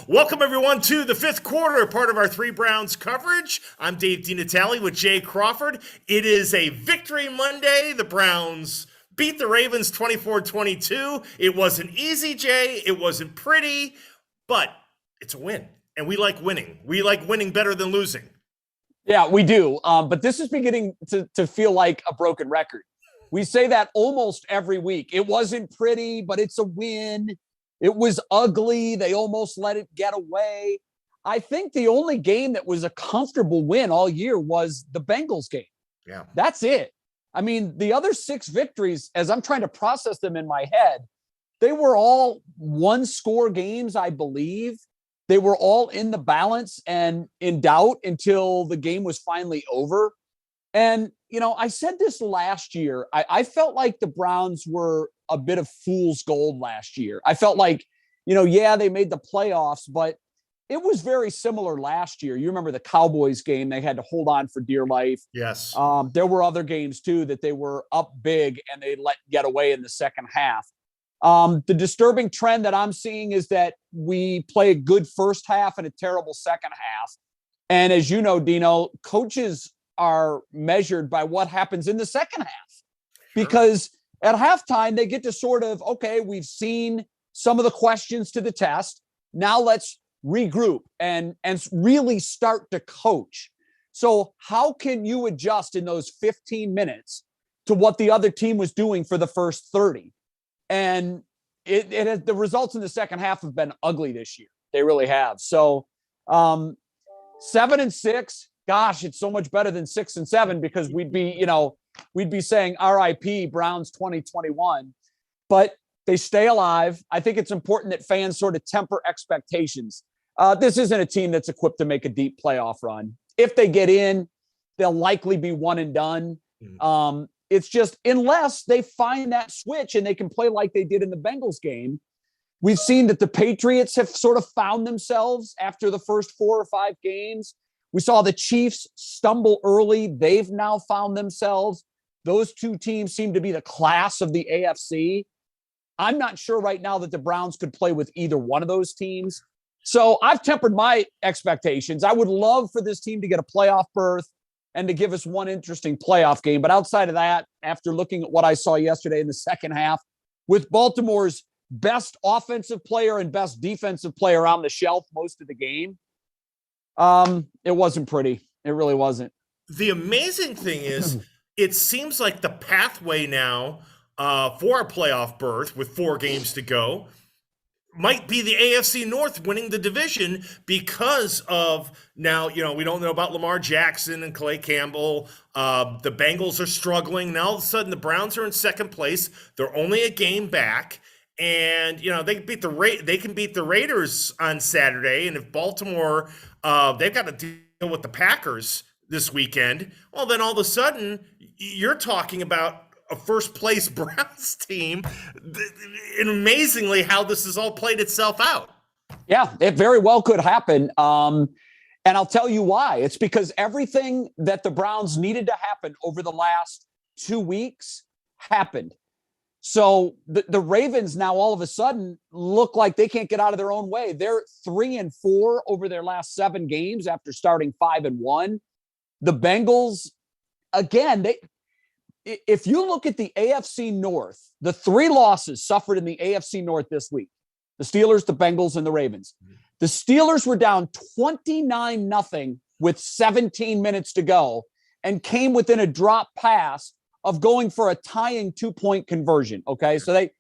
Welcome, everyone, to the fifth quarter, part of our Three Browns coverage. I'm Dave DeNatale with Jay Crawford. It is a victory Monday. The Browns beat the Ravens 24-22. It wasn't easy, Jay. It wasn't pretty, but it's a win. And we like winning. We like winning better than losing. Yeah, we do. But this is beginning to feel like a broken record. We say that almost every week. It wasn't pretty, but it's a win. It was ugly. They almost let it get away. I think the only game that was a comfortable win all year was the Bengals game. Yeah. That's it. I mean, the other 6 victories, as I'm trying to process them in my head, they were all one-score games, I believe. They were all in the balance and in doubt until the game was finally over. And, you know, I said this last year. I felt like the Browns were a bit of fool's gold last year. I felt like, yeah, they made the playoffs, but it was very similar last year. You remember the Cowboys game, they had to hold on for dear life. Yes. There were other games, too, that they were up big and they let get away in the second half. The disturbing trend that I'm seeing is that we play a good first half and a terrible second half. And as you know, Dino, coaches are measured by what happens in the second half, because at halftime they get to sort of, okay, we've seen some of the questions to the test. Now let's regroup and really start to coach. So how can you adjust in those 15 minutes to what the other team was doing for the first 30? And the results in the second half have been ugly this year. They really have. So 7-6, gosh, it's so much better than 6-7, because we'd be saying RIP Browns 2021, but they stay alive. I think it's important that fans sort of temper expectations. This isn't a team that's equipped to make a deep playoff run. If they get in, they'll likely be one and done. It's just, unless they find that switch and they can play like they did in the Bengals game. We've seen that the Patriots have sort of found themselves after the first 4 or 5 games. We saw the Chiefs stumble early. They've now found themselves. Those 2 teams seem to be the class of the AFC. I'm not sure right now that the Browns could play with either one of those teams. So I've tempered my expectations. I would love for this team to get a playoff berth and to give us one interesting playoff game. But outside of that, after looking at what I saw yesterday in the second half, with Baltimore's best offensive player and best defensive player on the shelf most of the game, it wasn't pretty. It really wasn't. The amazing thing is, it seems like the pathway now for a playoff berth with 4 games to go might be the AFC North winning the division, because of now, we don't know about Lamar Jackson and Calais Campbell. The Bengals are struggling. Now all of a sudden the Browns are in second place. They're only a game back. And, they can beat the Raiders on Saturday. And if Baltimore, they've got to deal with the Packers this weekend, well, then all of a sudden you're talking about a first-place Browns team, and amazingly how this has all played itself out. Yeah, it very well could happen. And I'll tell you why. It's because everything that the Browns needed to happen over the last 2 weeks happened. So the Ravens now all of a sudden look like they can't get out of their own way. They're 3-4 over their last 7 games after starting 5-1. The Bengals, again, if you look at the AFC North, the 3 losses suffered in the AFC North this week, the Steelers, the Bengals, and the Ravens. The Steelers were down 29-0 with 17 minutes to go and came within a drop pass of going for a tying 2-point conversion. Okay. So they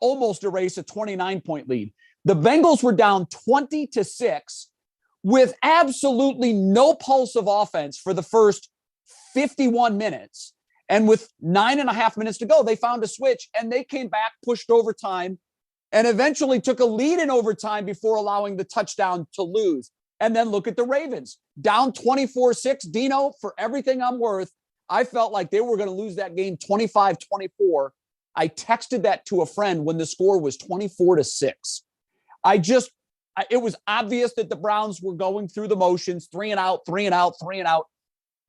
almost erase a 29-point lead. The Bengals were down 20-6 with absolutely no pulse of offense for the first 51 minutes. And with 9.5 minutes to go, they found a switch and they came back, pushed overtime, and eventually took a lead in overtime before allowing the touchdown to lose. And then look at the Ravens, down 24-6. Dino, for everything I'm worth, I felt like they were going to lose that game 25-24. I texted that to a friend when the score was 24-6. It was obvious that the Browns were going through the motions, 3 and out, 3 and out, 3 and out.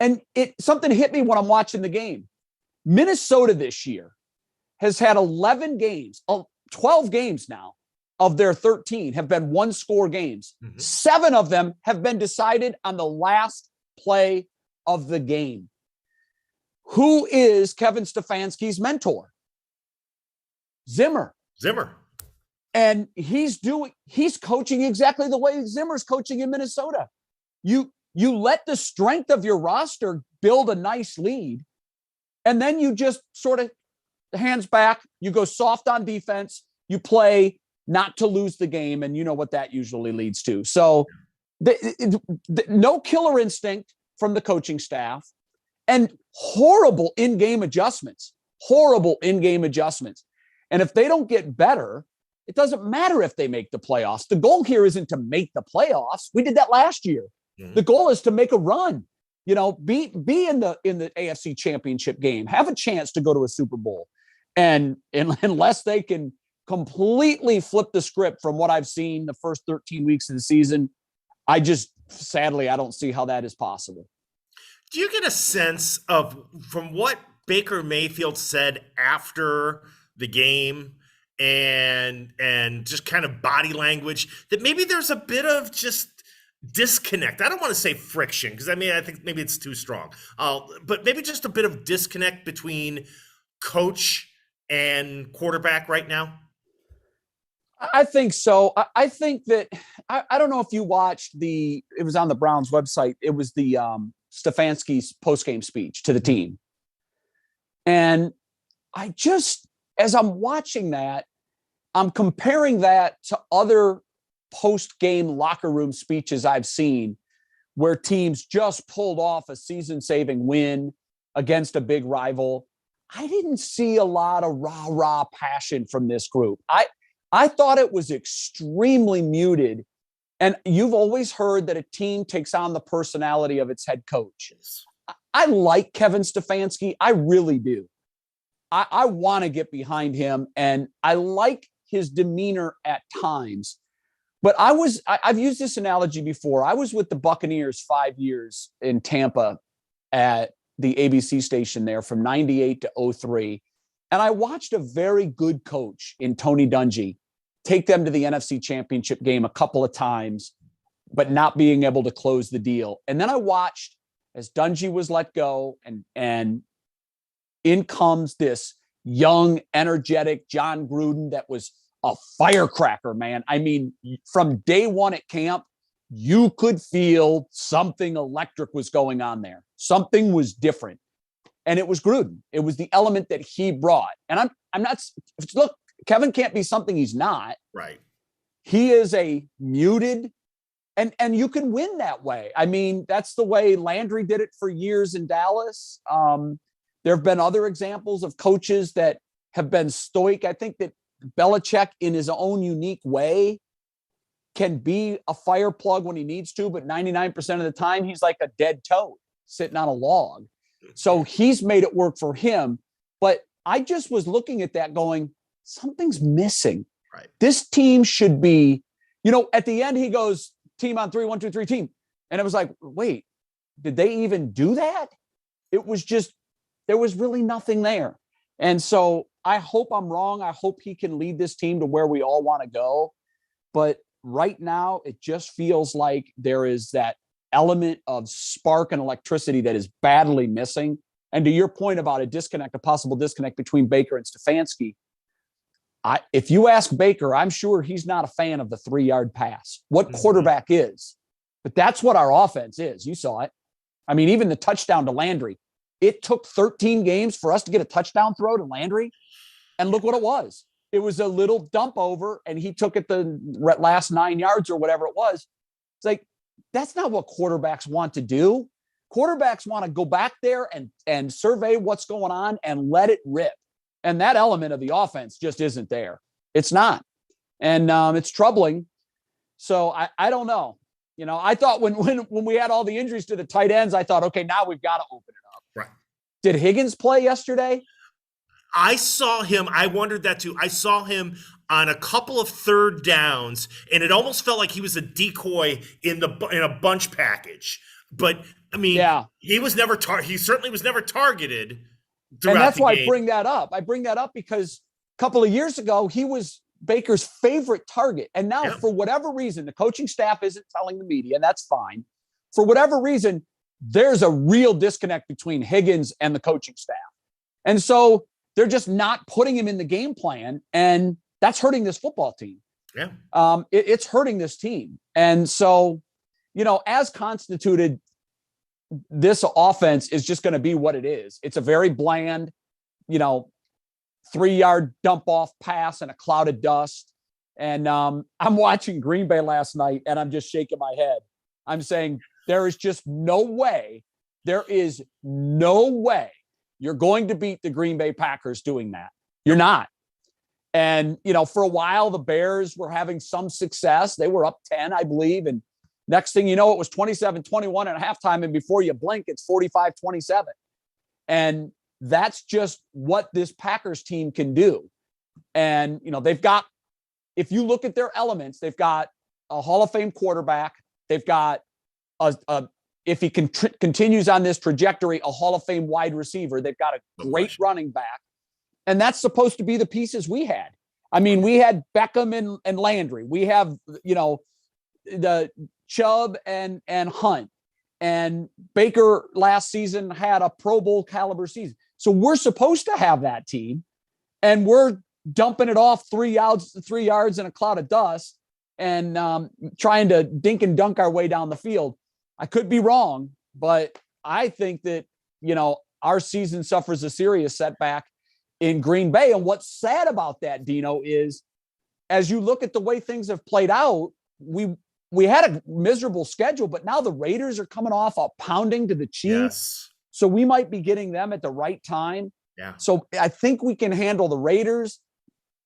And something hit me when I'm watching the game. Minnesota this year has had 11 games, 12 games now of their 13 have been one-score games. 7 of them have been decided on the last play of the game. Who is Kevin Stefanski's mentor? Zimmer. And he's coaching exactly the way Zimmer's coaching in Minnesota. You let the strength of your roster build a nice lead, and then you just sort of hands back, you go soft on defense, you play not to lose the game, and you know what that usually leads to. So no killer instinct from the coaching staff, and horrible in-game adjustments. And if they don't get better, it doesn't matter if they make the playoffs. The goal here isn't to make the playoffs. We did that last year. The goal is to make a run. You know, be in the AFC Championship game, have a chance to go to a Super Bowl. And unless they can completely flip the script from what I've seen the first 13 weeks of the season, sadly, I don't see how that is possible. Do you get a sense of, from what Baker Mayfield said after the game and just kind of body language, that maybe there's a bit of just disconnect? I don't want to say friction, because I think maybe it's too strong. But maybe just a bit of disconnect between coach and quarterback right now? I think so. I think that I don't know if you watched it was on the Browns website. It was the Stefanski's post-game speech to the team. And as I'm watching that, I'm comparing that to other post-game locker room speeches I've seen where teams just pulled off a season-saving win against a big rival. I didn't see a lot of rah-rah passion from this group. I thought it was extremely muted. And you've always heard that a team takes on the personality of its head coach. I like Kevin Stefanski. I really do. I want to get behind him, and I like his demeanor at times. But I've used this analogy before. I was with the Buccaneers 5 years in Tampa at the ABC station there from 98 to 03. And I watched a very good coach in Tony Dungy take them to the NFC Championship game a couple of times, but not being able to close the deal. And then I watched as Dungy was let go, and in comes this young, energetic John Gruden that was a firecracker, man. I mean, from day one at camp, you could feel something electric was going on there. Something was different. And it was Gruden. It was the element that he brought. And I'm not, look, Kevin can't be something he's not. Right. He is a muted, and you can win that way. I mean, that's the way Landry did it for years in Dallas. There have been other examples of coaches that have been stoic. I think that Belichick, in his own unique way, can be a fire plug when he needs to, but 99% of the time, he's like a dead toad sitting on a log. So he's made it work for him. But I just was looking at that going, something's missing. Right. This team should be, at the end, he goes, team on 3, 1, 2, 3 team. And it was like, wait, did they even do that? It was just, there was really nothing there. And so I hope I'm wrong. I hope he can lead this team to where we all want to go. But right now, it just feels like there is that element of spark and electricity that is badly missing. And to your point about a possible disconnect between Baker and Stefanski, if you ask Baker, I'm sure he's not a fan of the 3-yard pass. What quarterback is? But that's what our offense is. You saw it. I mean, even the touchdown to Landry. It took 13 games for us to get a touchdown throw to Landry. And look what it was. It was a little dump over, and he took it the last 9 yards or whatever it was. It's like, that's not what quarterbacks want to do. Quarterbacks want to go back there and survey what's going on and let it rip. And that element of the offense just isn't there. It's not. And it's troubling. So I don't know. I thought when we had all the injuries to the tight ends, I thought, okay, now we've got to open it up. Right. Did Higgins play yesterday? I saw him. I wondered that too. I saw him on a couple of third downs, and it almost felt like he was a decoy in a bunch package. But I mean, he was never he certainly was never targeted. And that's why I bring that up. I bring that up because a couple of years ago, he was Baker's favorite target. And now, Yep. for whatever reason, the coaching staff isn't telling the media, and that's fine. For whatever reason, there's a real disconnect between Higgins and the coaching staff. And so they're just not putting him in the game plan, and that's hurting this football team. Yeah. It's hurting this team. And so, as constituted, this offense is just going to be what it is. It's a very bland, 3-yard dump off pass and a cloud of dust. And I'm watching Green Bay last night, and I'm just shaking my head. I'm saying there is just no way. There is no way you're going to beat the Green Bay Packers doing that. You're not. And, for a while, the Bears were having some success. They were up 10, I believe. And next thing you know, it was 27-21 at halftime. And before you blink, it's 45-27. And that's just what this Packers team can do. And, they've got, if you look at their elements, they've got a Hall of Fame quarterback. They've got, if he continues on this trajectory, a Hall of Fame wide receiver. They've got a great running back. And that's supposed to be the pieces we had. I mean, we had Beckham and Landry. We have, the Chubb and Hunt. And Baker last season had a Pro Bowl caliber season. So we're supposed to have that team. And we're dumping it off 3 yards in a cloud of dust and trying to dink and dunk our way down the field. I could be wrong, but I think that, our season suffers a serious setback in Green Bay. And what's sad about that, Dino, is as you look at the way things have played out, we had a miserable schedule, but now the Raiders are coming off a pounding to the Chiefs. Yes. So we might be getting them at the right time. Yeah. So I think we can handle the Raiders.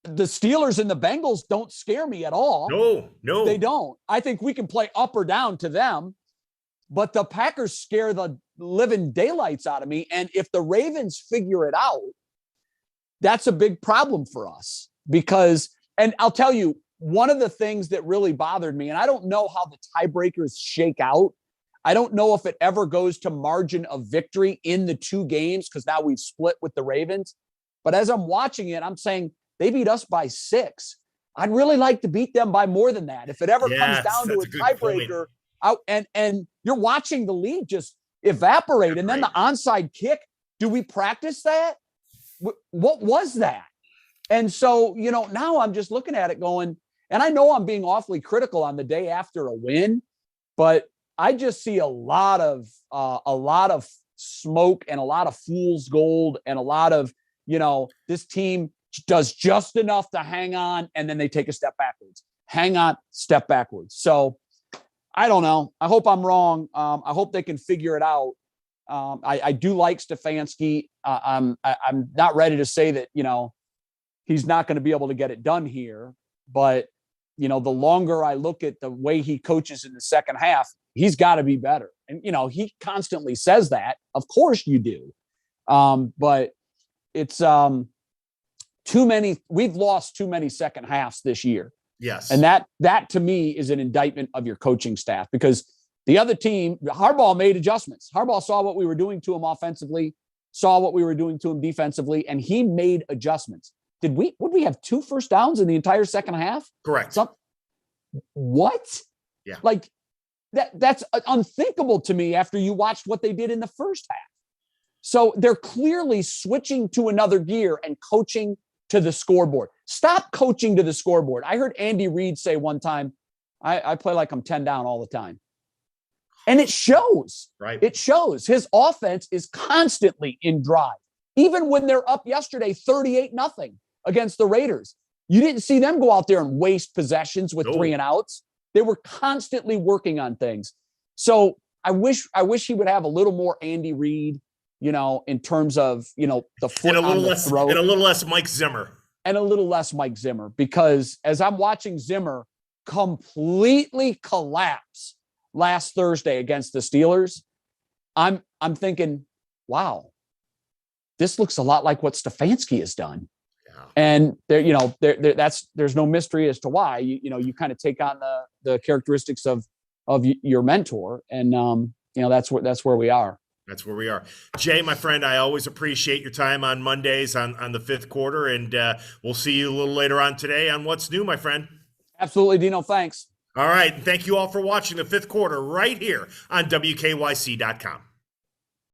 The Steelers and the Bengals don't scare me at all. No. They don't. I think we can play up or down to them. But the Packers scare the living daylights out of me. And if the Ravens figure it out, that's a big problem for us. Because, and I'll tell you, one of the things that really bothered me, and I don't know how the tiebreakers shake out. I don't know if it ever goes to margin of victory in the 2 games, because now we've split with the Ravens. But as I'm watching it, I'm saying they beat us by 6. I'd really like to beat them by more than that. If it ever comes down to a tiebreaker, out and you're watching the lead just evaporate. And then the onside kick, do we practice that? What was that? And so, now I'm just looking at it going, and I know I'm being awfully critical on the day after a win, but I just see a lot of smoke and a lot of fool's gold and a lot of, this team does just enough to hang on, and then they take a step backwards. Hang on, step backwards. So I don't know. I hope I'm wrong. I hope they can figure it out. I do like Stefanski. I'm not ready to say that, he's not going to be able to get it done here. But, the longer I look at the way he coaches in the second half, he's got to be better. And, he constantly says that. Of course you do. But it's too many. We've lost too many second halves this year. Yes. And that to me is an indictment of your coaching staff, because the other team, Harbaugh made adjustments. Harbaugh saw what we were doing to him offensively, saw what we were doing to him defensively, and he made adjustments. Would we have 2 first downs in the entire second half? Correct. What? Yeah. Like that's unthinkable to me after you watched what they did in the first half. So they're clearly switching to another gear and coaching to the scoreboard. Stop coaching to the scoreboard. I heard Andy Reid say one time, I play like I'm 10 down all the time. And it shows. Right. It shows. His offense is constantly in drive. Even when they're up yesterday 38-0 against the Raiders, you didn't see them go out there and waste possessions with 3 and outs. They were constantly working on things. So I wish he would have a little more Andy Reid, in terms of, the foot on the throat. And a little less Mike Zimmer. And a little less Mike Zimmer, because as I'm watching Zimmer completely collapse last Thursday against the Steelers, I'm thinking, wow, this looks a lot like what Stefanski has done. Yeah. And there's no mystery as to why. You kind of take on the characteristics of your mentor, and that's where we are. That's where we are. Jay, my friend, I always appreciate your time on Mondays on the fifth quarter, and we'll see you a little later on today on What's New, my friend. Absolutely, Dino. Thanks. All right. And thank you all for watching the fifth quarter right here on WKYC.com.